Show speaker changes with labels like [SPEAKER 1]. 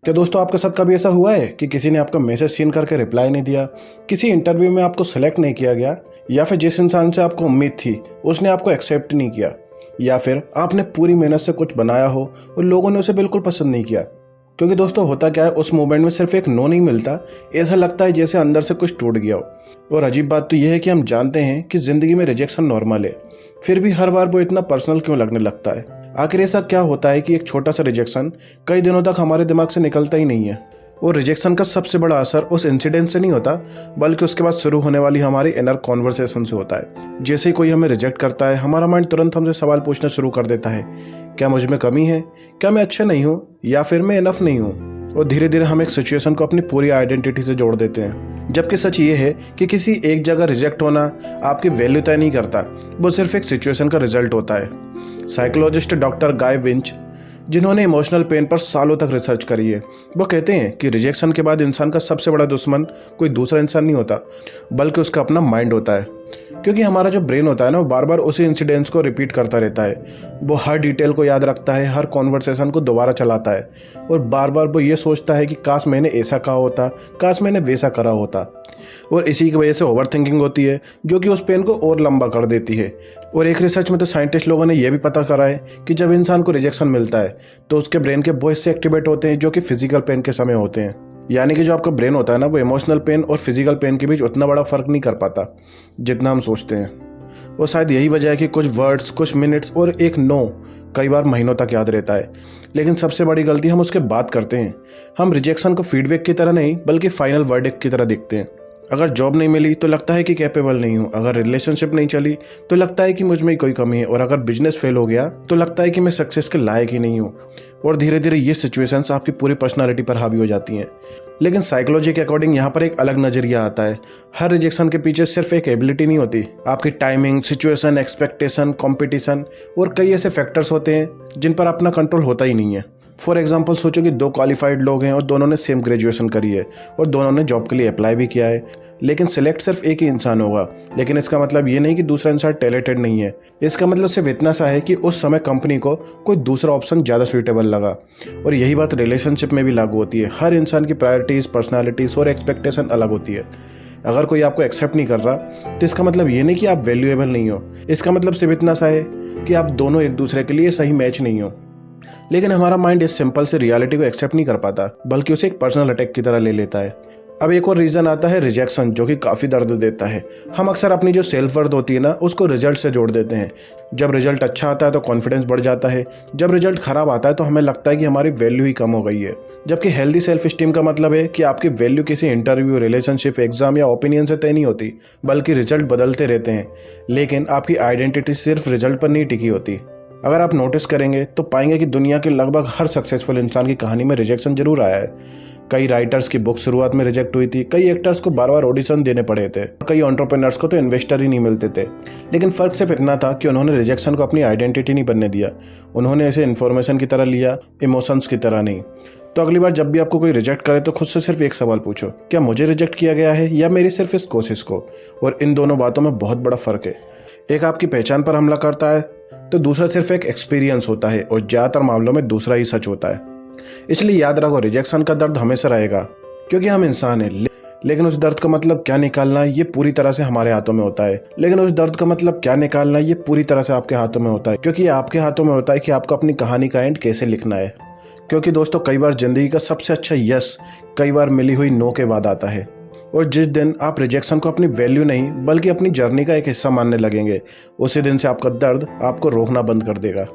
[SPEAKER 1] क्या दोस्तों आपके साथ कभी ऐसा हुआ है कि किसी ने आपका मैसेज सीन करके रिप्लाई नहीं दिया, किसी इंटरव्यू में आपको सेलेक्ट नहीं किया गया, या फिर जिस इंसान से आपको उम्मीद थी उसने आपको एक्सेप्ट नहीं किया, या फिर आपने पूरी मेहनत से कुछ बनाया हो और लोगों ने उसे बिल्कुल पसंद नहीं किया। क्योंकि दोस्तों होता क्या है, उस मोमेंट में सिर्फ एक नो नहीं मिलता, ऐसा लगता है जैसे अंदर से कुछ टूट गया हो। और अजीब बात तो यह है कि हम जानते हैं कि ज़िंदगी में रिजेक्शन नॉर्मल है, फिर भी हर बार वो इतना पर्सनल क्यों लगने लगता है। आखिर ऐसा क्या होता है कि एक छोटा सा रिजेक्शन कई दिनों तक हमारे दिमाग से निकलता ही नहीं है। और रिजेक्शन का सबसे बड़ा असर उस इंसिडेंट से नहीं होता, बल्कि उसके बाद शुरू होने वाली हमारी इनर कॉन्वर्सेशन से होता है। जैसे ही कोई हमें रिजेक्ट करता है, हमारा माइंड तुरंत हमसे सवाल पूछना शुरू कर देता है, क्या मुझ में कमी है, क्या मैं अच्छा नहीं हूँ, या फिर मैं इनफ नहीं हूँ। और धीरे धीरे हम एक सिचुएशन को अपनी पूरी आइडेंटिटी से जोड़ देते हैं। जबकि सच ये है कि किसी एक जगह रिजेक्ट होना आपकी वैल्यू तय नहीं करता, वो सिर्फ एक सिचुएशन का रिजल्ट होता है। साइकोलॉजिस्ट डॉक्टर गाय विंच, जिन्होंने इमोशनल पेन पर सालों तक रिसर्च करी है, वो कहते हैं कि रिजेक्शन के बाद इंसान का सबसे बड़ा दुश्मन कोई दूसरा इंसान नहीं होता, बल्कि उसका अपना माइंड होता है। क्योंकि हमारा जो ब्रेन होता है ना, वो बार बार उसी इंसिडेंट्स को रिपीट करता रहता है। वो हर डिटेल को याद रखता है, हर कॉन्वर्सेशन को दोबारा चलाता है, और बार बार वो ये सोचता है कि काश मैंने ऐसा कहा होता, काश मैंने वैसा करा होता। और इसी की वजह से ओवर थिंकिंग होती है, जो कि उस पेन को और लंबा कर देती है। और एक रिसर्च में तो साइंटिस्ट लोगों ने यह भी पता करा है कि जब इंसान को रिजेक्शन मिलता है तो उसके ब्रेन के वो हिस्से एक्टिवेट होते हैं जो कि फिजिकल पेन के समय होते हैं। यानी कि जो आपका ब्रेन होता है ना, वो इमोशनल पेन और फिजिकल पेन के बीच उतना बड़ा फर्क नहीं कर पाता जितना हम सोचते हैं। और शायद यही वजह है कि कुछ वर्ड्स, कुछ मिनट्स और एक नो कई बार महीनों तक याद रहता है। लेकिन सबसे बड़ी गलती हम उसके बात करते हैं। हम रिजेक्शन को फीडबैक की तरह नहीं, बल्कि फाइनल वर्डिक्ट की तरह देखते हैं। अगर जॉब नहीं मिली तो लगता है कि कैपेबल नहीं हूँ, अगर रिलेशनशिप नहीं चली तो लगता है कि मुझ में कोई कमी है, और अगर बिजनेस फेल हो गया तो लगता है कि मैं सक्सेस के लायक ही नहीं हूँ। और धीरे धीरे ये सिचुएशंस आपकी पूरी पर्सनालिटी पर हावी हो जाती हैं। लेकिन साइकोलॉजी के अकॉर्डिंग यहाँ पर एक अलग नज़रिया आता है। हर रिजेक्शन के पीछे सिर्फ एक एबिलिटी नहीं होती, आपकी टाइमिंग, सिचुएशन, एक्सपेक्टेशन, कॉम्पिटिशन और कई ऐसे फैक्टर्स होते हैं जिन पर अपना कंट्रोल होता ही नहीं है। फॉर एग्जाम्पल सोचो कि दो क्वालिफाइड लोग हैं और दोनों ने सेम ग्रेजुएशन करी है और दोनों ने जॉब के लिए अप्लाई भी किया है, लेकिन सिलेक्ट सिर्फ एक ही इंसान होगा। लेकिन इसका मतलब ये नहीं कि दूसरा इंसान टैलेंटेड नहीं है। इसका मतलब सिर्फ इतना सा है कि उस समय कंपनी को कोई दूसरा ऑप्शन ज़्यादा सूटेबल लगा। और यही बात रिलेशनशिप में भी लागू होती है। हर इंसान की प्रायोरिटीज़, पर्सनैलिटीज़ और एक्सपेक्टेशन अलग होती है। अगर कोई आपको एक्सेप्ट नहीं कर रहा तो इसका मतलब ये नहीं कि आप वैल्यूएबल नहीं हो। इसका मतलब सिर्फ इतना सा है कि आप दोनों एक दूसरे के लिए सही मैच नहीं हो। लेकिन हमारा माइंड इस सिंपल से रियलिटी को एक्सेप्ट नहीं कर पाता, बल्कि उसे एक पर्सनल अटैक की तरह ले लेता है। अब एक और रीज़न आता है रिजेक्शन, जो कि काफ़ी दर्द देता है। हम अक्सर अपनी जो सेल्फ वर्थ होती है ना, उसको रिजल्ट से जोड़ देते हैं। जब रिजल्ट अच्छा आता है तो कॉन्फिडेंस बढ़ जाता है, जब रिजल्ट खराब आता है तो हमें लगता है कि हमारी वैल्यू ही कम हो गई है। जबकि हेल्दी सेल्फ स्टीम का मतलब है कि आपकी वैल्यू किसी इंटरव्यू, रिलेशनशिप, एग्जाम या ओपिनियन से तय नहीं होती, बल्कि रिजल्ट बदलते रहते हैं। लेकिन आपकी आइडेंटिटी सिर्फ रिजल्ट पर नहीं टिकी होती। अगर आप नोटिस करेंगे तो पाएंगे कि दुनिया के लगभग हर सक्सेसफुल इंसान की कहानी में रिजेक्शन जरूर आया है। कई राइटर्स की बुक शुरुआत में रिजेक्ट हुई थी, कई एक्टर्स को बार बार ऑडिशन देने पड़े थे, कई एंटरप्रेन्योर्स को तो इन्वेस्टर ही नहीं मिलते थे। लेकिन फ़र्क सिर्फ इतना था कि उन्होंने रिजेक्शन को अपनी आइडेंटिटी नहीं बनने दिया। उन्होंने इसे इन्फॉर्मेशन की तरह लिया, इमोशंस की तरह नहीं। तो अगली बार जब भी आपको कोई रिजेक्ट करे तो खुद से सिर्फ एक सवाल पूछो, क्या मुझे रिजेक्ट किया गया है या मेरी सिर्फ इस कोशिश को। और इन दोनों बातों में बहुत बड़ा फ़र्क है। एक आपकी पहचान पर हमला करता है तो दूसरा सिर्फ एक एक्सपीरियंस होता है, और ज़्यादातर मामलों में दूसरा ही सच होता है। इसलिए याद रखो, रिजेक्शन का दर्द हमेशा रहेगा, क्योंकि हम इंसान हैं। लेकिन उस दर्द का मतलब क्या निकालना ये पूरी तरह से हमारे हाथों में होता है। लेकिन उस दर्द का मतलब क्या निकालना ये पूरी तरह से आपके हाथों में होता है, क्योंकि ये आपके हाथों में होता है कि आपको अपनी कहानी का एंड कैसे लिखना है। क्योंकि दोस्तों, कई बार जिंदगी का सबसे अच्छा यस कई बार मिली हुई नो के बाद आता है। और जिस दिन आप रिजेक्शन को अपनी वैल्यू नहीं, बल्कि अपनी जर्नी का एक हिस्सा मानने लगेंगे, उसी दिन से आपका दर्द आपको रोकना बंद कर देगा।